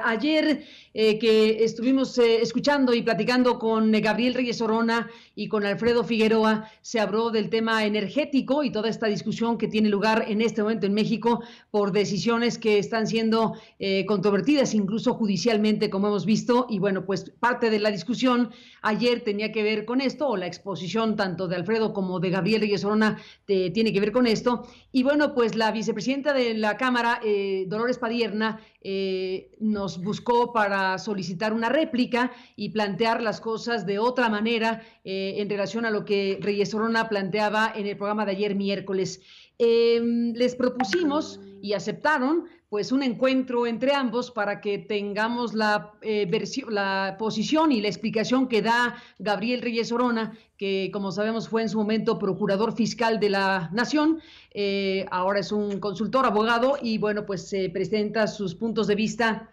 Ayer que estuvimos escuchando y platicando con Gabriel Reyes Orona y con Alfredo Figueroa, se habló del tema energético y toda esta discusión que tiene lugar en este momento en México por decisiones que están siendo controvertidas, incluso judicialmente, como hemos visto. Y bueno, pues parte de la discusión ayer tenía que ver con esto, o la exposición tanto de Alfredo como de Gabriel Reyes Orona tiene que ver con esto. Y bueno, pues la vicepresidenta de la Cámara, Dolores Padierna, nos buscó para solicitar una réplica y plantear las cosas de otra manera en relación a lo que Reyes Orona planteaba en el programa de ayer miércoles. Les propusimos y aceptaron pues un encuentro entre ambos para que tengamos la posición y la explicación que da Gabriel Reyes Orona, que como sabemos fue en su momento procurador fiscal de la Nación, ahora es un consultor, abogado, y bueno, pues presenta sus puntos de vista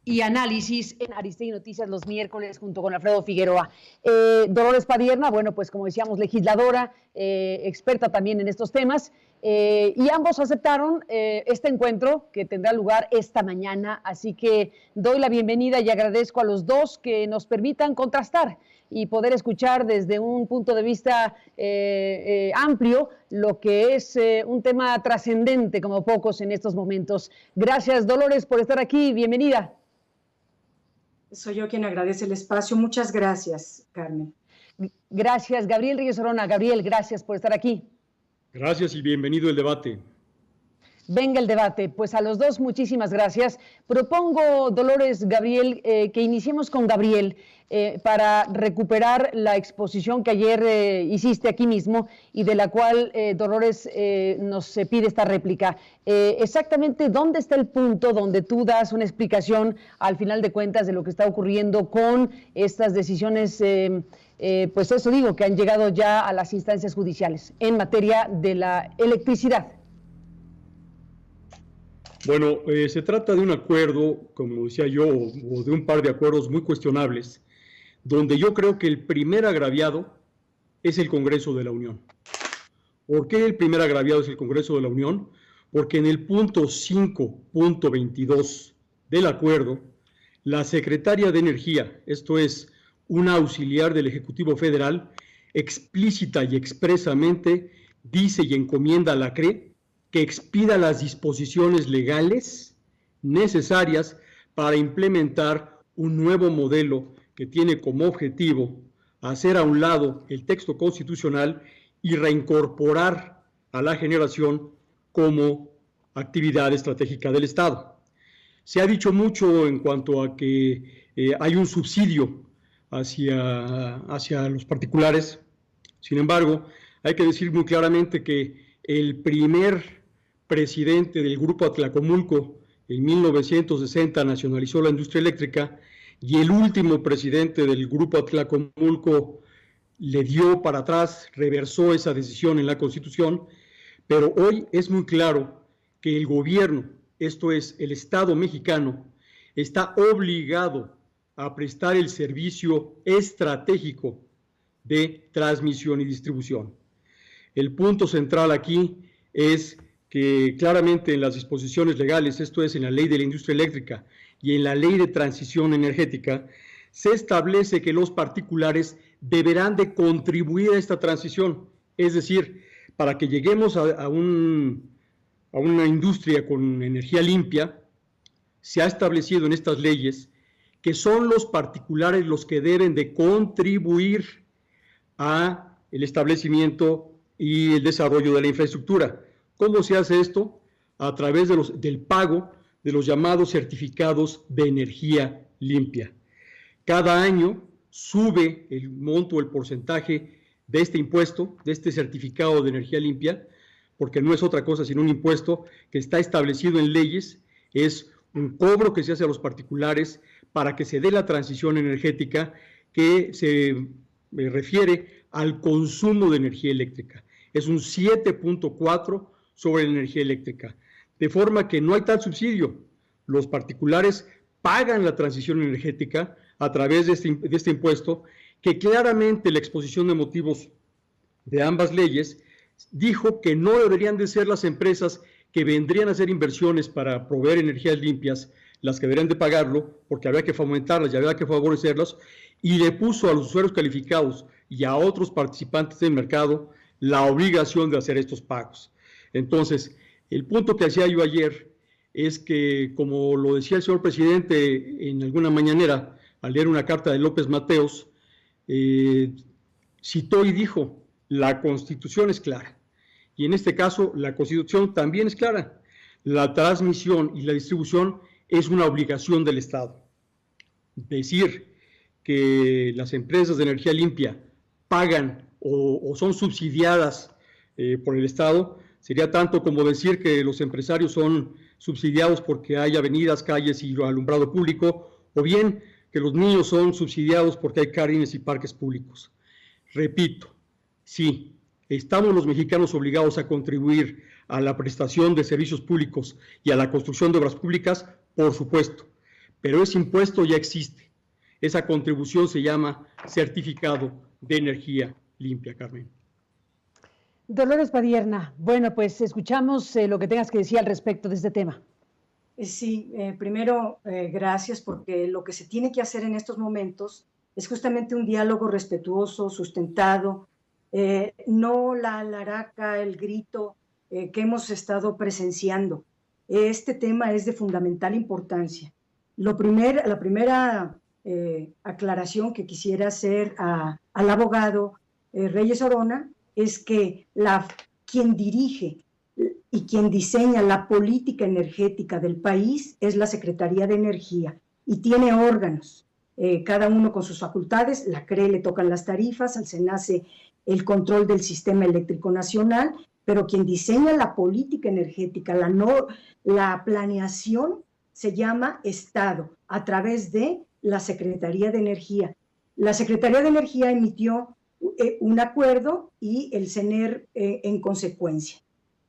y análisis en Aristegui Noticias los miércoles junto con Alfredo Figueroa. Dolores Padierna, bueno, pues como decíamos, legisladora, experta también en estos temas, y ambos aceptaron este encuentro que tendrá lugar esta mañana, así que doy la bienvenida y agradezco a los dos que nos permitan contrastar y poder escuchar desde un punto de vista amplio lo que es un tema trascendente como pocos en estos momentos. Gracias, Dolores, por estar aquí. Bienvenida. Soy yo quien agradece el espacio. Muchas gracias, Carmen. Gracias, Gabriel Reyes Orona. Gabriel, gracias por estar aquí. Gracias y bienvenido al debate. Venga el debate. Pues a los dos muchísimas gracias. Propongo, Dolores, Gabriel, que iniciemos con Gabriel para recuperar la exposición que ayer hiciste aquí mismo y de la cual Dolores nos pide esta réplica. Exactamente, ¿dónde está el punto donde tú das una explicación al final de cuentas de lo que está ocurriendo con estas decisiones, pues eso digo, que han llegado ya a las instancias judiciales en materia de la electricidad? Bueno, se trata de un acuerdo, como decía yo, o de un par de acuerdos muy cuestionables, donde yo creo que el primer agraviado es el Congreso de la Unión. ¿Por qué el primer agraviado es el Congreso de la Unión? Porque en el punto 5.22 del acuerdo, la secretaria de Energía, esto es, una auxiliar del Ejecutivo Federal, explícita y expresamente dice y encomienda a la CRE que expida las disposiciones legales necesarias para implementar un nuevo modelo que tiene como objetivo hacer a un lado el texto constitucional y reincorporar a la generación como actividad estratégica del Estado. Se ha dicho mucho en cuanto a que hay un subsidio hacia los particulares. Sin embargo, hay que decir muy claramente que el primer presidente del Grupo Atlacomulco en 1960 nacionalizó la industria eléctrica y el último presidente del Grupo Atlacomulco le dio para atrás, reversó esa decisión en la Constitución, pero hoy es muy claro que el gobierno, esto es, el Estado mexicano, está obligado a prestar el servicio estratégico de transmisión y distribución. El punto central aquí es que claramente en las disposiciones legales, esto es en la Ley de la Industria Eléctrica y en la Ley de Transición Energética, se establece que los particulares deberán de contribuir a esta transición, es decir, para que lleguemos a una industria con energía limpia, se ha establecido en estas leyes que son los particulares los que deben de contribuir a el establecimiento y el desarrollo de la infraestructura. ¿Cómo se hace esto? A través del pago de los llamados certificados de energía limpia. Cada año sube el monto, el porcentaje de este impuesto, de este certificado de energía limpia, porque no es otra cosa sino un impuesto que está establecido en leyes, es un cobro que se hace a los particulares para que se dé la transición energética que se refiere al consumo de energía eléctrica. Es un 7.4 sobre la energía eléctrica, de forma que no hay tal subsidio. Los particulares pagan la transición energética a través de este impuesto, que claramente la exposición de motivos de ambas leyes dijo que no deberían de ser las empresas que vendrían a hacer inversiones para proveer energías limpias las que deberían de pagarlo, porque había que fomentarlas y había que favorecerlas, y le puso a los usuarios calificados y a otros participantes del mercado la obligación de hacer estos pagos. Entonces, el punto que hacía yo ayer es que, como lo decía el señor presidente en alguna mañanera, al leer una carta de López Mateos, citó y dijo, la Constitución es clara. Y en este caso, la Constitución también es clara. La transmisión y la distribución es una obligación del Estado. Decir que las empresas de energía limpia pagan o son subsidiadas por el Estado sería tanto como decir que los empresarios son subsidiados porque hay avenidas, calles y alumbrado público, o bien que los niños son subsidiados porque hay jardines y parques públicos. Repito, sí, estamos los mexicanos obligados a contribuir a la prestación de servicios públicos y a la construcción de obras públicas, por supuesto, pero ese impuesto ya existe. Esa contribución se llama certificado de energía limpia, Carmen. Dolores Padierna, bueno, pues escuchamos lo que tengas que decir al respecto de este tema. Sí, primero, gracias, porque lo que se tiene que hacer en estos momentos es justamente un diálogo respetuoso, sustentado, no la alaraca, el grito que hemos estado presenciando. Este tema es de fundamental importancia. La primera aclaración que quisiera hacer al abogado Reyes Orona es que quien dirige y quien diseña la política energética del país es la Secretaría de Energía y tiene órganos, cada uno con sus facultades. La CRE le tocan las tarifas, al SENACE el control del sistema eléctrico nacional, pero quien diseña la política energética, la planeación, se llama Estado, a través de la Secretaría de Energía. La Secretaría de Energía emitió un acuerdo y el CENER en consecuencia.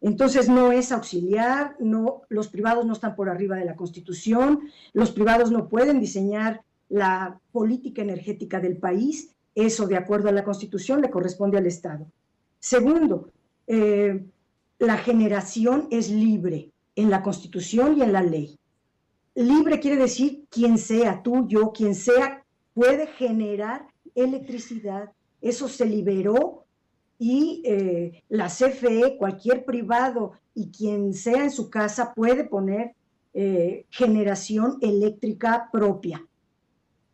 Entonces no es auxiliar, los privados no están por arriba de la Constitución, los privados no pueden diseñar la política energética del país, eso de acuerdo a la Constitución le corresponde al Estado. Segundo, la generación es libre en la Constitución y en la ley. Libre quiere decir quien sea, tú, yo, quien sea, puede generar electricidad. Eso se liberó y la CFE, cualquier privado y quien sea en su casa puede poner generación eléctrica propia.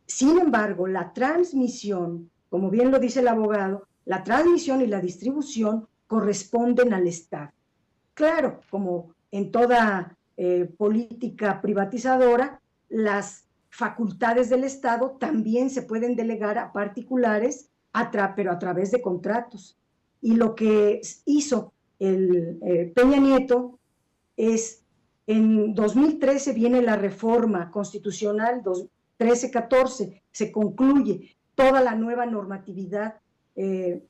Sin embargo, la transmisión, como bien lo dice el abogado, la transmisión y la distribución corresponden al Estado. Claro, como en toda política privatizadora, las facultades del Estado también se pueden delegar a particulares, pero a través de contratos. Y lo que hizo el Peña Nieto es, en 2013 viene la reforma constitucional, 13-14, se concluye toda la nueva normatividad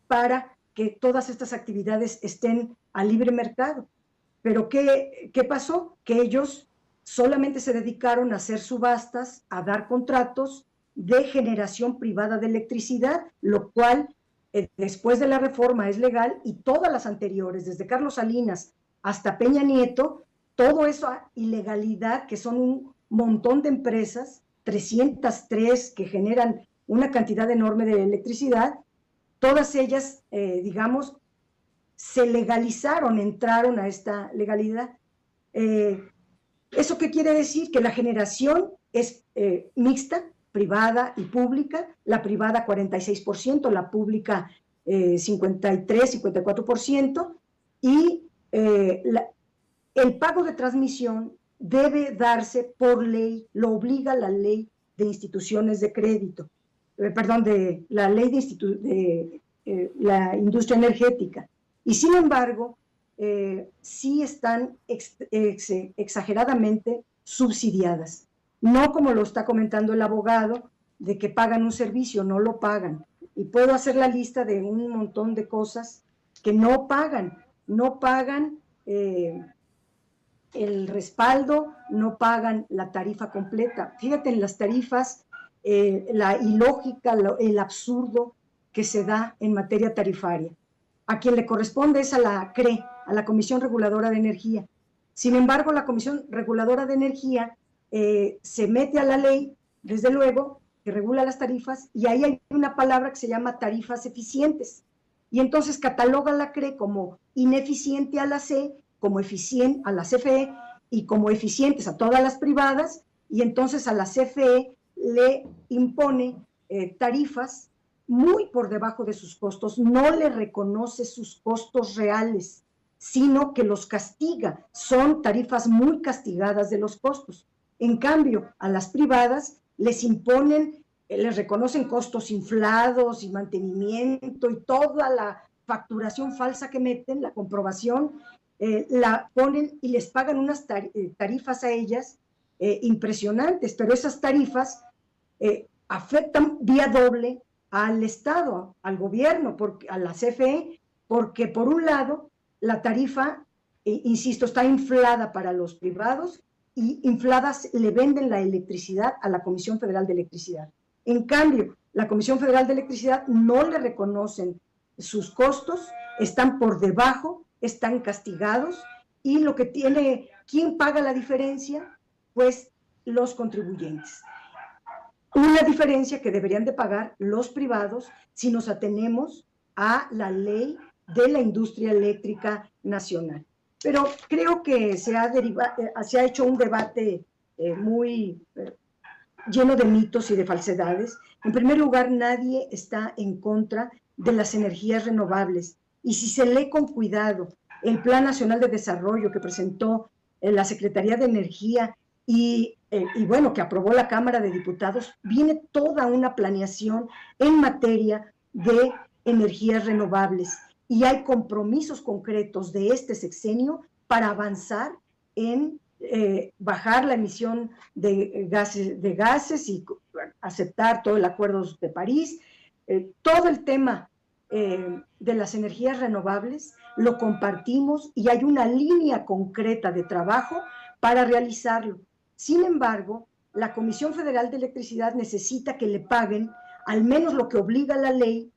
para que todas estas actividades estén a libre mercado. Pero ¿qué pasó? Que ellos solamente se dedicaron a hacer subastas, a dar contratos de generación privada de electricidad, lo cual después de la reforma es legal, y todas las anteriores, desde Carlos Salinas hasta Peña Nieto, todo eso ilegalidad, que son un montón de empresas, 303 que generan una cantidad enorme de electricidad, todas ellas, digamos, se legalizaron, entraron a esta legalidad. ¿Eso qué quiere decir? Que la generación es mixta, privada y pública, la privada 46%, la pública 53, 54%, y el pago de transmisión debe darse por ley, lo obliga la ley de instituciones de crédito, de la ley de la industria energética. Y sin embargo, sí están exageradamente subsidiadas. No como lo está comentando el abogado, de que pagan un servicio, no lo pagan. Y puedo hacer la lista de un montón de cosas que no pagan. No pagan el respaldo, no pagan la tarifa completa. Fíjate en las tarifas, la ilógica, el absurdo que se da en materia tarifaria. A quien le corresponde es a la CRE, a la Comisión Reguladora de Energía. Sin embargo, la Comisión Reguladora de Energía se mete a la ley, desde luego, que regula las tarifas, y ahí hay una palabra que se llama tarifas eficientes. Y entonces cataloga la CRE como ineficiente a la como eficiente a la CFE y como eficientes a todas las privadas, y entonces a la CFE le impone tarifas muy por debajo de sus costos, no le reconoce sus costos reales, sino que los castiga. Son tarifas muy castigadas de los costos. En cambio, a las privadas les imponen, les reconocen costos inflados y mantenimiento y toda la facturación falsa que meten, la comprobación, la ponen y les pagan unas tarifas a ellas impresionantes, pero esas tarifas afectan vía doble al Estado, al gobierno, a la CFE, porque por un lado la tarifa, insisto, está inflada para los privados y infladas le venden la electricidad a la Comisión Federal de Electricidad. En cambio, la Comisión Federal de Electricidad no le reconocen sus costos, están por debajo, están castigados, y lo que tiene, ¿quién paga la diferencia? Pues los contribuyentes. Una diferencia que deberían de pagar los privados si nos atenemos a la ley de la industria eléctrica nacional. Pero creo que se ha hecho un debate muy lleno de mitos y de falsedades. En primer lugar, nadie está en contra de las energías renovables. Y si se lee con cuidado el Plan Nacional de Desarrollo que presentó la Secretaría de Energía y bueno, que aprobó la Cámara de Diputados, viene toda una planeación en materia de energías renovables. Y hay compromisos concretos de este sexenio para avanzar en bajar la emisión de gases y aceptar todo el Acuerdo de París. Todo el tema de las energías renovables lo compartimos y hay una línea concreta de trabajo para realizarlo. Sin embargo, la Comisión Federal de Electricidad necesita que le paguen al menos lo que obliga la ley,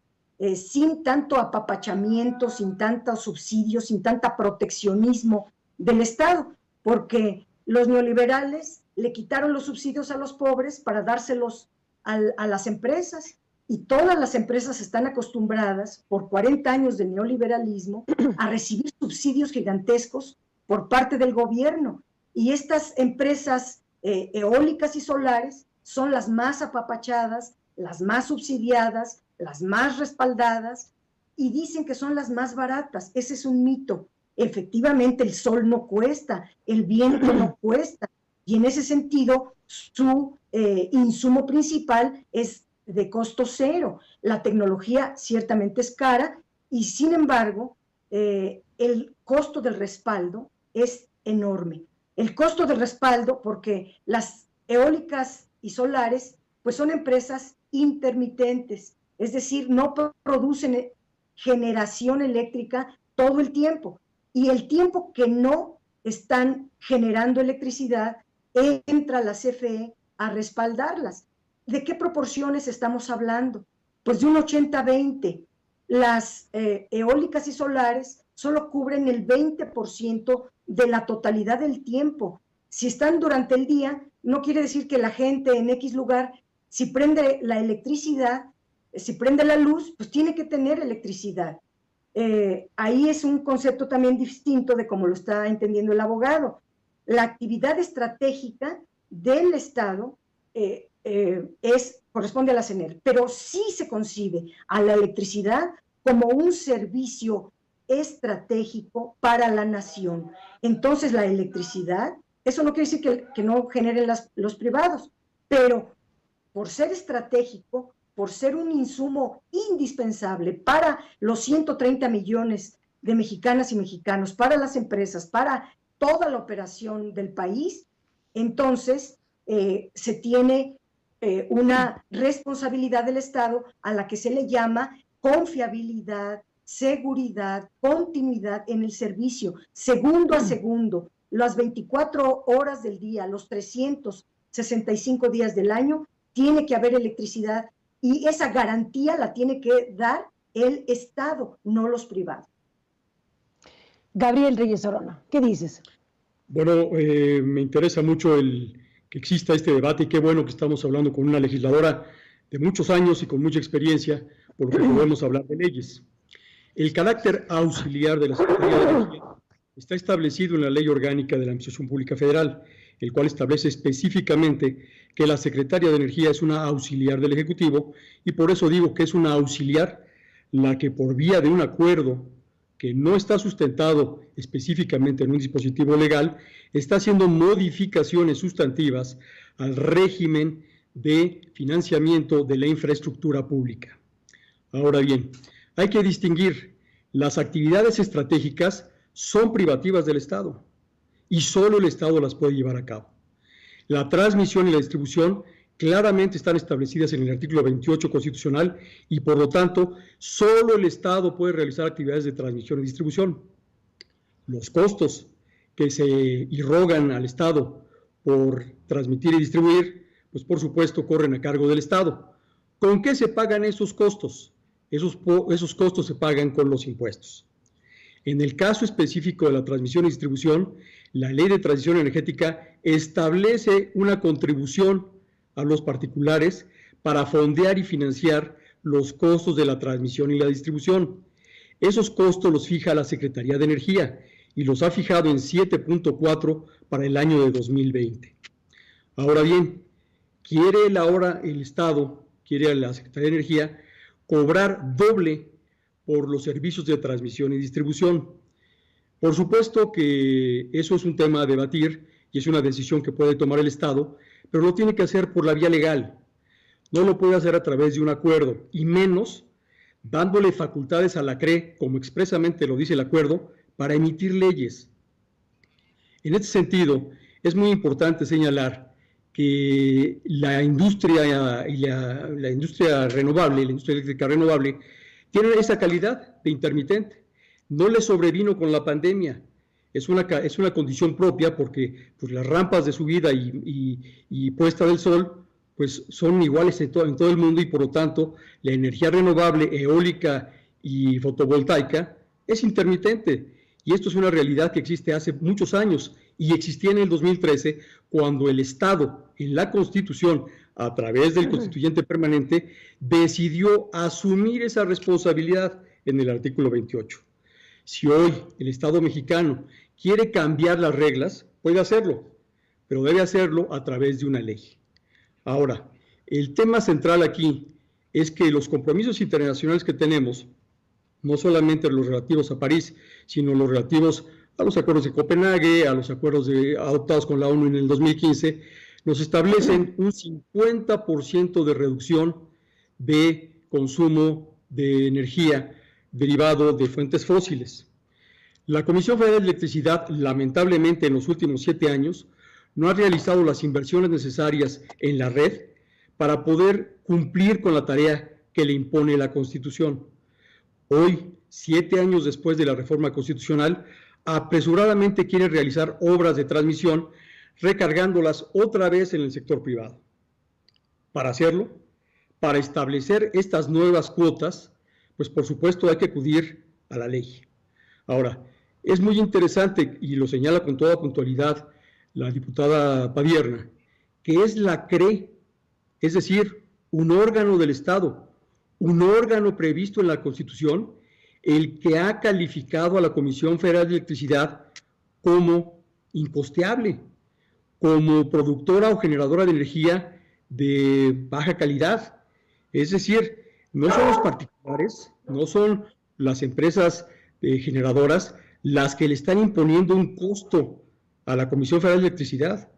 sin tanto apapachamiento, sin tantos subsidios, sin tanta proteccionismo del Estado, porque los neoliberales le quitaron los subsidios a los pobres para dárselos a las empresas, y todas las empresas están acostumbradas, por 40 años de neoliberalismo, a recibir subsidios gigantescos por parte del gobierno, y estas empresas eólicas y solares son las más apapachadas, las más subsidiadas, las más respaldadas, y dicen que son las más baratas. Ese es un mito. Efectivamente, el sol no cuesta, el viento no cuesta, y en ese sentido su insumo principal es de costo cero. La tecnología ciertamente es cara, y sin embargo el costo del respaldo es enorme. El costo del respaldo, porque las eólicas y solares pues son empresas intermitentes, es decir, no producen generación eléctrica todo el tiempo, y el tiempo que no están generando electricidad entra la CFE a respaldarlas. ¿De qué proporciones estamos hablando? Pues de un 80-20. Las eólicas y solares solo cubren el 20% de la totalidad del tiempo. Si están durante el día, no quiere decir que la gente en X lugar, si prende la electricidad, si prende la luz, pues tiene que tener electricidad. Ahí es un concepto también distinto de cómo lo está entendiendo el abogado. La actividad estratégica del Estado corresponde a la CENER, pero sí se concibe a la electricidad como un servicio estratégico para la nación. Entonces, la electricidad, eso no quiere decir que no generen los privados, pero por ser estratégico, por ser un insumo indispensable para los 130 millones de mexicanas y mexicanos, para las empresas, para toda la operación del país, entonces se tiene una responsabilidad del Estado a la que se le llama confiabilidad, seguridad, continuidad en el servicio, segundo a segundo, las 24 horas del día, los 365 días del año, tiene que haber electricidad, y esa garantía la tiene que dar el Estado, no los privados. Gabriel Reyes Orona, ¿qué dices? Bueno, me interesa mucho el que exista este debate y qué bueno que estamos hablando con una legisladora de muchos años y con mucha experiencia, por lo que podemos hablar de leyes. El carácter auxiliar de la Secretaría de Energía está establecido en la Ley Orgánica de la Administración Pública Federal, el cual establece específicamente que la Secretaría de Energía es una auxiliar del Ejecutivo, y por eso digo que es una auxiliar la que por vía de un acuerdo que no está sustentado específicamente en un dispositivo legal, está haciendo modificaciones sustantivas al régimen de financiamiento de la infraestructura pública. Ahora bien, hay que distinguir: las actividades estratégicas son privativas del Estado y solo el Estado las puede llevar a cabo. La transmisión y la distribución claramente están establecidas en el artículo 28 constitucional y, por lo tanto, solo el Estado puede realizar actividades de transmisión y distribución. Los costos que se irrogan al Estado por transmitir y distribuir, pues por supuesto corren a cargo del Estado. ¿Con qué se pagan esos costos? Esos costos se pagan con los impuestos. En el caso específico de la transmisión y distribución, la Ley de Transición Energética establece una contribución a los particulares para fondear y financiar los costos de la transmisión y la distribución. Esos costos los fija la Secretaría de Energía y los ha fijado en 7.4 para el año de 2020. Ahora bien, quiere el Estado, quiere la Secretaría de Energía cobrar doble por los servicios de transmisión y distribución. Por supuesto que eso es un tema a debatir y es una decisión que puede tomar el Estado, pero lo tiene que hacer por la vía legal. No lo puede hacer a través de un acuerdo, y menos dándole facultades a la CRE, como expresamente lo dice el acuerdo, para emitir leyes. En este sentido, es muy importante señalar que la industria y la industria renovable, la industria eléctrica renovable, tiene esa calidad de intermitente. No le sobrevino con la pandemia. Es una condición propia porque pues, las rampas de subida y puesta del sol pues, son iguales en todo el mundo, y por lo tanto la energía renovable, eólica y fotovoltaica es intermitente. Y esto es una realidad que existe hace muchos años y existía en el 2013 cuando el Estado, en la Constitución, a través del Constituyente Permanente, decidió asumir esa responsabilidad en el artículo 28. Si hoy el Estado mexicano quiere cambiar las reglas, puede hacerlo, pero debe hacerlo a través de una ley. Ahora, el tema central aquí es que los compromisos internacionales que tenemos, no solamente los relativos a París, sino los relativos a los acuerdos de Copenhague, a los acuerdos adoptados con la ONU en el 2015, nos establecen un 50% de reducción de consumo de energía derivado de fuentes fósiles. La Comisión Federal de Electricidad, lamentablemente, en los últimos 7 años, no ha realizado las inversiones necesarias en la red para poder cumplir con la tarea que le impone la Constitución. Hoy, 7 años después de la reforma constitucional, apresuradamente quiere realizar obras de transmisión, recargándolas otra vez en el sector privado. Para hacerlo, para establecer estas nuevas cuotas, pues por supuesto hay que acudir a la ley. Ahora, es muy interesante, y lo señala con toda puntualidad la diputada Padierna, que es la CRE, es decir, un órgano del Estado, un órgano previsto en la Constitución, el que ha calificado a la Comisión Federal de Electricidad como incosteable, como productora o generadora de energía de baja calidad. Es decir, no son los particulares, no son las empresas generadoras las que le están imponiendo un costo a la Comisión Federal de Electricidad.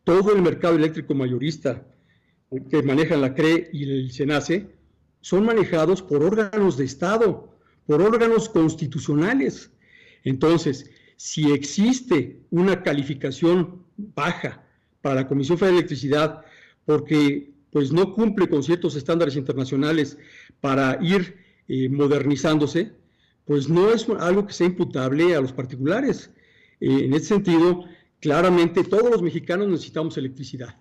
Todo el mercado eléctrico mayorista que manejan la CRE y el SENACE son manejados por órganos de Estado, por órganos constitucionales. Entonces, si existe una calificación baja para la Comisión Federal de Electricidad porque pues, no cumple con ciertos estándares internacionales para ir modernizándose, pues no es algo que sea imputable a los particulares. En ese sentido, claramente todos los mexicanos necesitamos electricidad,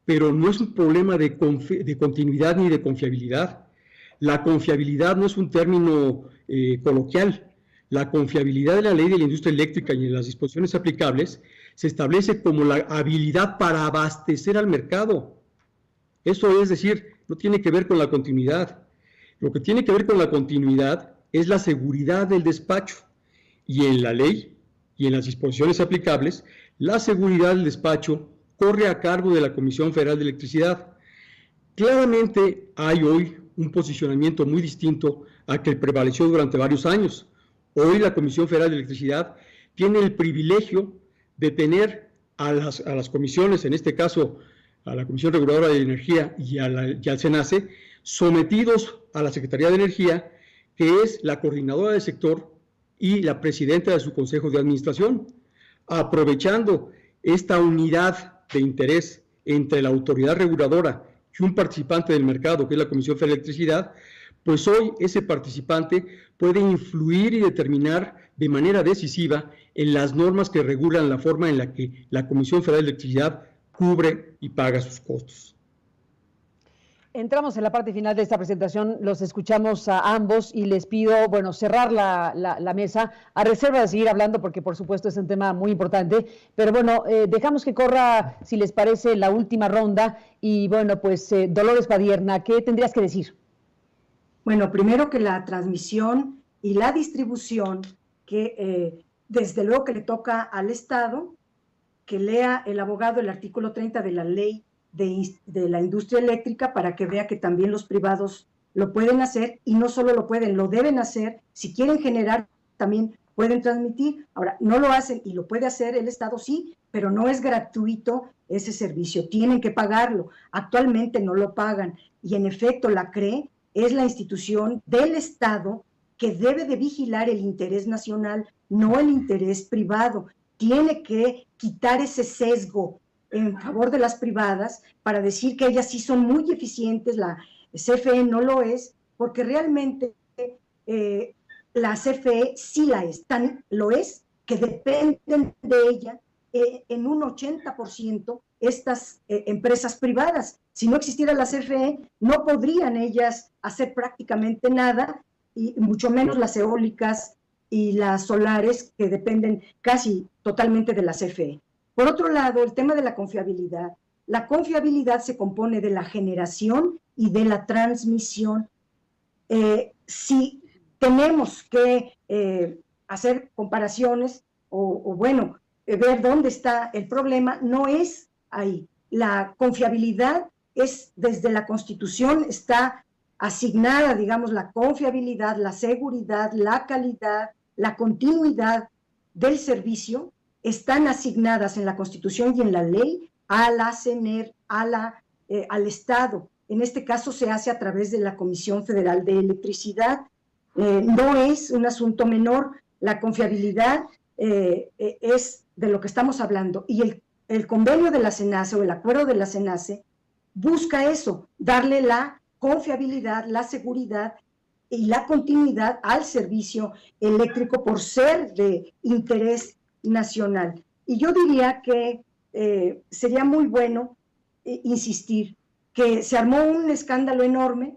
pero no es un problema de continuidad ni de confiabilidad. La confiabilidad no es un término coloquial. La confiabilidad de la ley de la industria eléctrica y en las disposiciones aplicables se establece como la habilidad para abastecer al mercado. Eso es decir, no tiene que ver con la continuidad. Lo que tiene que ver con la continuidad es la seguridad del despacho. Y en la ley y en las disposiciones aplicables, la seguridad del despacho corre a cargo de la Comisión Federal de Electricidad. Claramente hay hoy un posicionamiento muy distinto al que prevaleció durante varios años. Hoy la Comisión Federal de Electricidad tiene el privilegio de tener a las comisiones, en este caso a la Comisión Reguladora de Energía y al SENACE, sometidos a la Secretaría de Energía, que es la coordinadora del sector y la presidenta de su Consejo de Administración, aprovechando esta unidad de interés entre la autoridad reguladora y un participante del mercado, que es la Comisión Federal de Electricidad, pues hoy ese participante puede influir y determinar de manera decisiva en las normas que regulan la forma en la que la Comisión Federal de Electricidad cubre y paga sus costos. Entramos en la parte final de esta presentación, los escuchamos a ambos y les pido, bueno, cerrar la mesa, a reserva de seguir hablando porque por supuesto es un tema muy importante, pero bueno, dejamos que corra, si les parece, la última ronda y bueno, pues Dolores Padierna, ¿qué tendrías que decir? Bueno, primero que la transmisión y la distribución, que desde luego que le toca al Estado, que lea el abogado el artículo 30 de la ley de la industria eléctrica para que vea que también los privados lo pueden hacer y no solo lo pueden, lo deben hacer. Si quieren generar, también pueden transmitir. Ahora, no lo hacen y lo puede hacer el Estado, sí, pero no es gratuito ese servicio, tienen que pagarlo. Actualmente no lo pagan y en efecto la CRE es la institución del Estado que debe de vigilar el interés nacional, no el interés privado. Tiene que quitar ese sesgo en favor de las privadas para decir que ellas sí son muy eficientes, la CFE no lo es, porque realmente la CFE sí lo es, que dependen de ella en un 80% estas empresas privadas. Si no existiera la CFE, no podrían ellas hacer prácticamente nada, y mucho menos las eólicas y las solares, que dependen casi totalmente de la CFE. Por otro lado, el tema de la confiabilidad. La confiabilidad se compone de la generación y de la transmisión. Si tenemos que hacer comparaciones o ver dónde está el problema, no es ahí. La confiabilidad es, desde la Constitución, está asignada, digamos, la confiabilidad, la seguridad, la calidad, la continuidad del servicio, están asignadas en la Constitución y en la ley a la CENER, al Estado. En este caso se hace a través de la Comisión Federal de Electricidad. No es un asunto menor, la confiabilidad es de lo que estamos hablando. Y el convenio de la CENACE o el acuerdo de la CENACE busca eso, darle la confiabilidad, la seguridad y la continuidad al servicio eléctrico por ser de interés nacional. Y yo diría que sería muy bueno insistir que se armó un escándalo enorme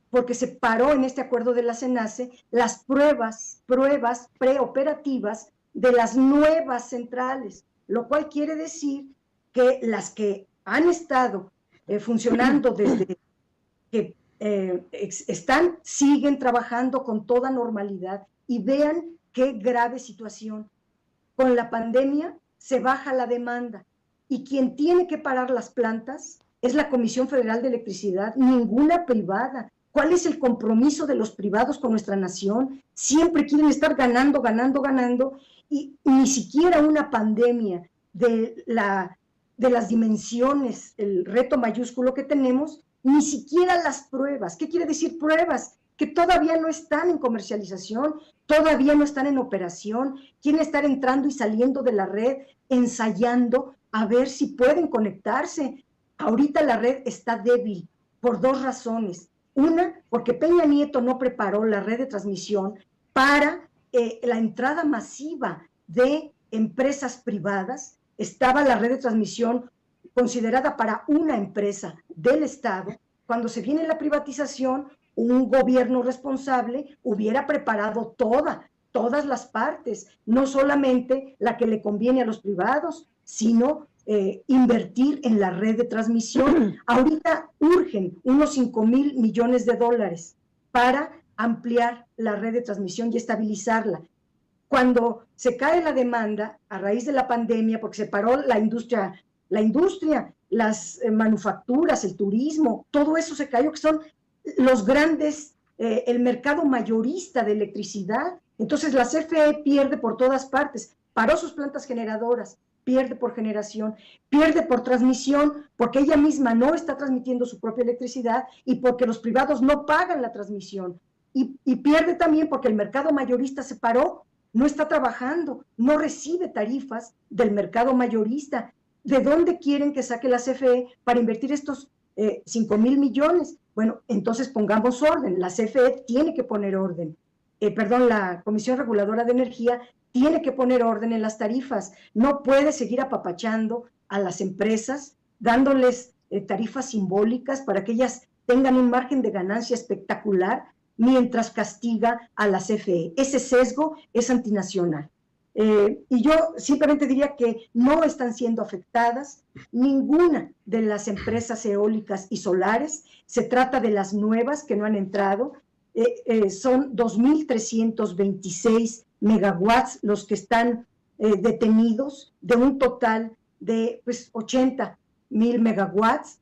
porque se paró en este acuerdo de la CENACE las pruebas preoperativas de las nuevas centrales, lo cual quiere decir que las que han estado funcionando desde que siguen trabajando con toda normalidad, y vean qué grave situación. Con la pandemia se baja la demanda y quien tiene que parar las plantas es la Comisión Federal de Electricidad, ninguna privada. ¿Cuál es el compromiso de los privados con nuestra nación? Siempre quieren estar ganando, y ni siquiera una pandemia de las dimensiones, el reto mayúsculo que tenemos, ni siquiera las pruebas. ¿Qué quiere decir pruebas? Que todavía no están en comercialización, todavía no están en operación, quieren estar entrando y saliendo de la red, ensayando a ver si pueden conectarse. Ahorita la red está débil por dos razones. Una, porque Peña Nieto no preparó la red de transmisión para la entrada masiva de empresas privadas. Estaba la red de transmisión considerada para una empresa del Estado. Cuando se viene la privatización, un gobierno responsable hubiera preparado toda todas las partes, no solamente la que le conviene a los privados, sino invertir en la red de transmisión. Ahorita urgen unos 5,000 millones de dólares para ampliar la red de transmisión y estabilizarla. Cuando se cae la demanda a raíz de la pandemia, porque se paró la industria, las manufacturas, el turismo, todo eso se cayó, que son los grandes, el mercado mayorista de electricidad. Entonces la CFE pierde por todas partes, paró sus plantas generadoras, pierde por generación, pierde por transmisión, porque ella misma no está transmitiendo su propia electricidad y porque los privados no pagan la transmisión. Y pierde también porque el mercado mayorista se paró, no está trabajando, no recibe tarifas del mercado mayorista. ¿De dónde quieren que saque la CFE para invertir estos 5,000 millones? Bueno, entonces pongamos orden. La CFE tiene que poner orden. La Comisión Reguladora de Energía tiene que poner orden en las tarifas. No puede seguir apapachando a las empresas, dándoles tarifas simbólicas para que ellas tengan un margen de ganancia espectacular mientras castiga a la CFE. Ese sesgo es antinacional. Y yo simplemente diría que no están siendo afectadas ninguna de las empresas eólicas y solares. Se trata de las nuevas que no han entrado. Son 2,326 megawatts los que están detenidos, de un total de 80,000 megawatts.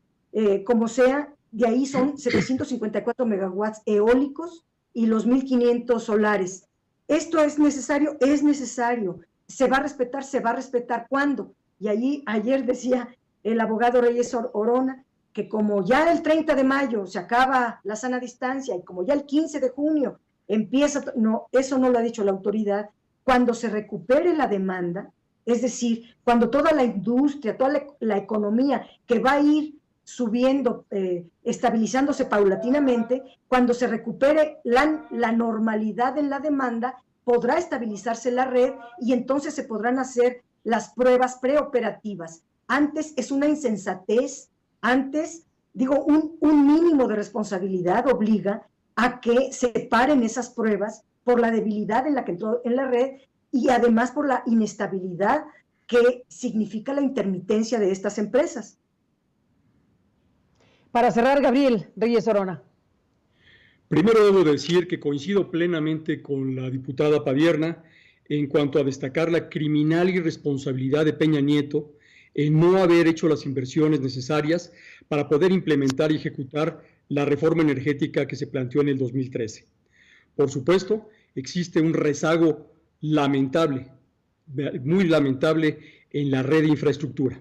Como sea, de ahí son 754 megawatts eólicos y los 1,500 solares. ¿Esto es necesario? Es necesario. ¿Se va a respetar? ¿Cuándo? Y allí, ayer decía el abogado Reyes Orona que como ya el 30 de mayo se acaba la sana distancia y como ya el 15 de junio empieza, no, eso no lo ha dicho la autoridad, cuando se recupere la demanda, es decir, cuando toda la industria, toda la economía que va a ir subiendo, estabilizándose paulatinamente, cuando se recupere la normalidad en la demanda, podrá estabilizarse la red y entonces se podrán hacer las pruebas preoperativas. Antes es una insensatez, antes, un mínimo de responsabilidad obliga a que se paren esas pruebas por la debilidad en la que entró en la red y además por la inestabilidad que significa la intermitencia de estas empresas. Para cerrar, Gabriel Reyes Orona. Primero debo decir que coincido plenamente con la diputada Padierna en cuanto a destacar la criminal irresponsabilidad de Peña Nieto en no haber hecho las inversiones necesarias para poder implementar y ejecutar la reforma energética que se planteó en el 2013. Por supuesto, existe un rezago lamentable, muy lamentable en la red de infraestructura.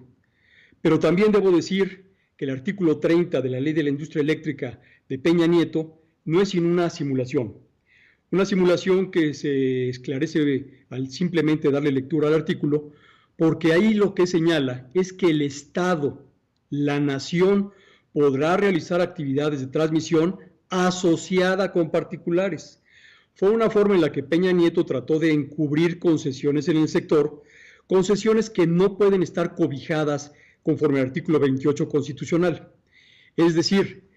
Pero también debo decir que el artículo 30 de la Ley de la Industria Eléctrica de Peña Nieto no es sino una simulación que se esclarece al simplemente darle lectura al artículo, porque ahí lo que señala es que el Estado, la nación, podrá realizar actividades de transmisión asociada con particulares. Fue una forma en la que Peña Nieto trató de encubrir concesiones en el sector, concesiones que no pueden estar cobijadas conforme al artículo 28 constitucional. Es decir,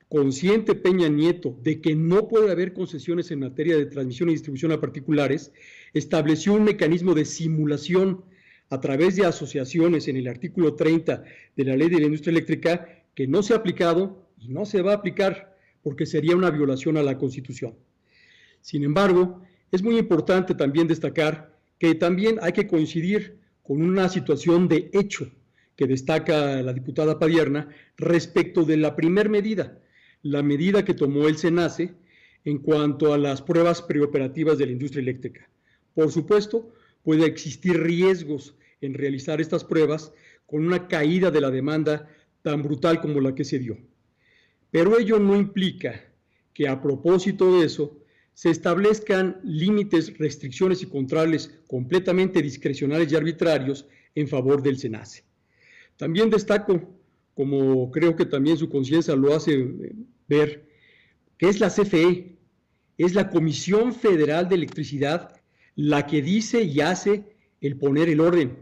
consciente Peña Nieto de que no puede haber concesiones en materia de transmisión y distribución a particulares, estableció un mecanismo de simulación a través de asociaciones en el artículo 30 de la Ley de la Industria Eléctrica que no se ha aplicado y no se va a aplicar porque sería una violación a la Constitución. Sin embargo, es muy importante también destacar que también hay que coincidir con una situación de hecho que destaca la diputada Padierna respecto de la primer medida, la medida que tomó el SENACE en cuanto a las pruebas preoperativas de la industria eléctrica. Por supuesto, puede existir riesgos en realizar estas pruebas con una caída de la demanda tan brutal como la que se dio. Pero ello no implica que a propósito de eso se establezcan límites, restricciones y controles completamente discrecionales y arbitrarios en favor del SENACE. También destaco, como creo que también su conciencia lo hace ver, que es la CFE, es la Comisión Federal de Electricidad la que dice y hace el poner el orden.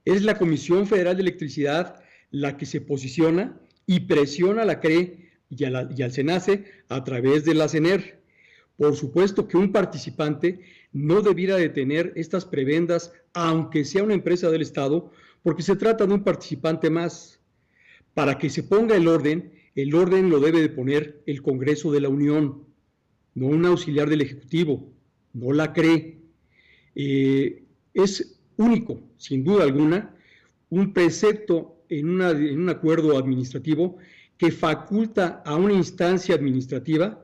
Es la Comisión Federal de Electricidad la que se posiciona y presiona a la CRE y al SENACE a través de la CENER. Por supuesto que un participante no debiera de tener estas prebendas, aunque sea una empresa del Estado, porque se trata de un participante más. Para que se ponga el orden lo debe de poner el Congreso de la Unión, no un auxiliar del Ejecutivo, no la CRE. Es único, sin duda alguna, un precepto en un acuerdo administrativo que faculta a una instancia administrativa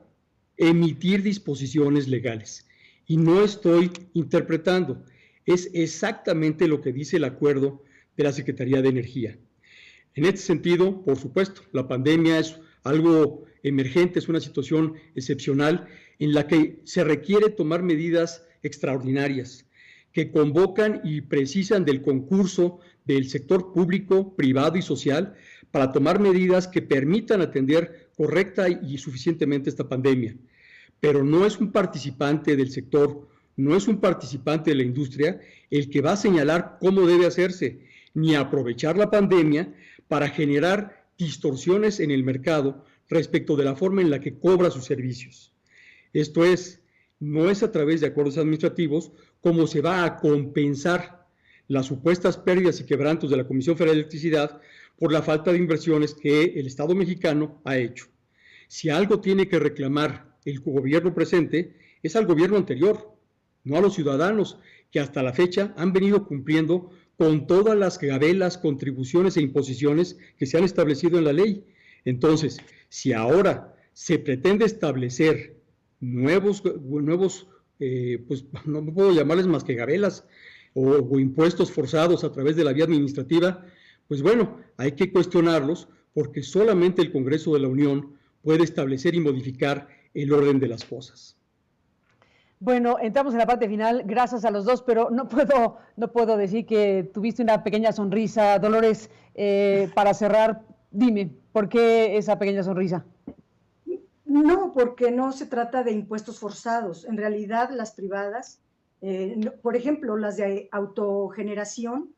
emitir disposiciones legales. Y no estoy interpretando, es exactamente lo que dice el acuerdo de la Secretaría de Energía. En este sentido, por supuesto, la pandemia es algo emergente, es una situación excepcional en la que se requiere tomar medidas extraordinarias que convocan y precisan del concurso del sector público, privado y social para tomar medidas que permitan atender correcta y suficientemente esta pandemia. Pero no es un participante del sector, no es un participante de la industria el que va a señalar cómo debe hacerse, ni aprovechar la pandemia para generar distorsiones en el mercado respecto de la forma en la que cobra sus servicios. Esto es, no es a través de acuerdos administrativos cómo se va a compensar las supuestas pérdidas y quebrantos de la Comisión Federal de Electricidad por la falta de inversiones que el Estado mexicano ha hecho. Si algo tiene que reclamar el gobierno presente, es al gobierno anterior, no a los ciudadanos que hasta la fecha han venido cumpliendo con todas las gabelas, contribuciones e imposiciones que se han establecido en la ley. Entonces, si ahora se pretende establecer nuevos pues no puedo llamarles más que gabelas o impuestos forzados a través de la vía administrativa, pues bueno, hay que cuestionarlos porque solamente el Congreso de la Unión puede establecer y modificar el orden de las cosas. Bueno, entramos en la parte final, gracias a los dos, pero no puedo decir que tuviste una pequeña sonrisa, Dolores. Para cerrar, dime, ¿por qué esa pequeña sonrisa? No, porque no se trata de impuestos forzados. En realidad, las privadas, por ejemplo, las de autogeneración,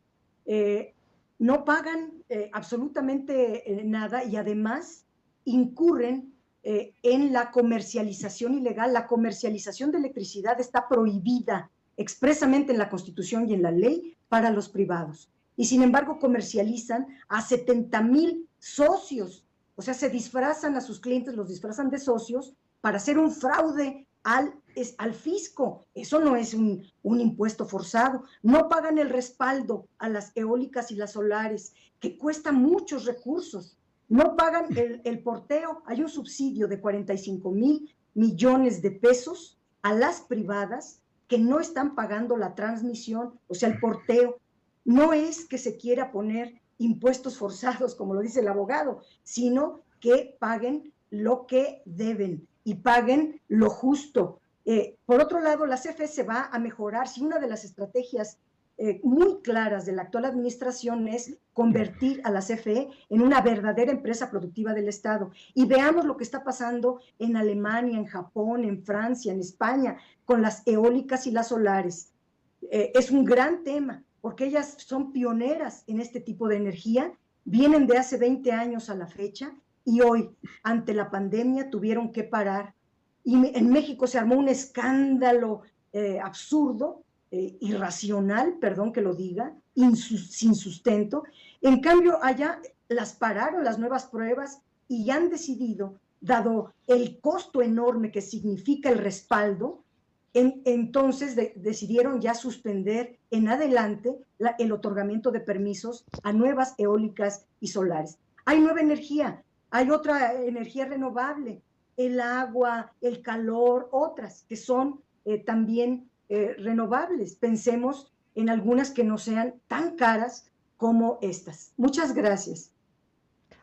no pagan absolutamente nada y además incurren en la comercialización ilegal. La comercialización de electricidad está prohibida expresamente en la Constitución y en la ley para los privados. Y sin embargo comercializan a 70,000 socios. O sea, se disfrazan a sus clientes, los disfrazan de socios para hacer un fraude al fisco. Eso no es un impuesto forzado. No pagan el respaldo a las eólicas y las solares, que cuesta muchos recursos. No pagan el porteo. Hay un subsidio de 45,000 millones de pesos a las privadas que no están pagando la transmisión, o sea, el porteo. No es que se quiera poner impuestos forzados, como lo dice el abogado, sino que paguen lo que deben y paguen lo justo. Por otro lado, la CFE se va a mejorar. Si una de las estrategias muy claras de la actual administración es convertir a la CFE en una verdadera empresa productiva del Estado. Y veamos lo que está pasando en Alemania, en Japón, en Francia, en España, con las eólicas y las solares. Es un gran tema, porque ellas son pioneras en este tipo de energía, vienen de hace 20 años a la fecha, y hoy, ante la pandemia, tuvieron que parar. Y en México se armó un escándalo absurdo, irracional, perdón que lo diga, sin sustento. En cambio, allá las pararon las nuevas pruebas y han decidido, dado el costo enorme que significa el respaldo, entonces decidieron ya suspender en adelante el otorgamiento de permisos a nuevas eólicas y solares. Hay nueva energía, hay otra energía renovable, el agua, el calor, otras que son también renovables. Pensemos en algunas que no sean tan caras como estas. Muchas gracias.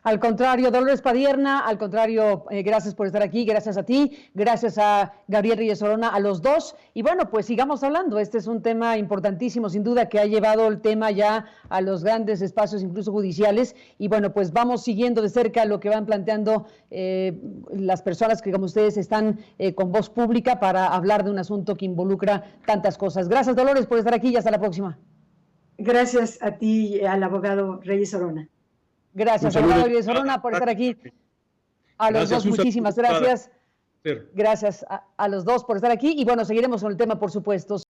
Al contrario, Dolores Padierna, al contrario, gracias por estar aquí, gracias a ti, gracias a Gabriel Reyes Orona, a los dos. Y bueno, pues sigamos hablando. Este es un tema importantísimo, sin duda, que ha llevado el tema ya a los grandes espacios, incluso judiciales. Y bueno, pues vamos siguiendo de cerca lo que van planteando las personas que, como ustedes, están con voz pública para hablar de un asunto que involucra tantas cosas. Gracias, Dolores, por estar aquí y hasta la próxima. Gracias a ti, al abogado Reyes Orona. Gracias, abogado Reyes Orona, por estar aquí. A los dos, muchísimas gracias. Gracias a los dos por estar aquí y bueno, seguiremos con el tema, por supuesto.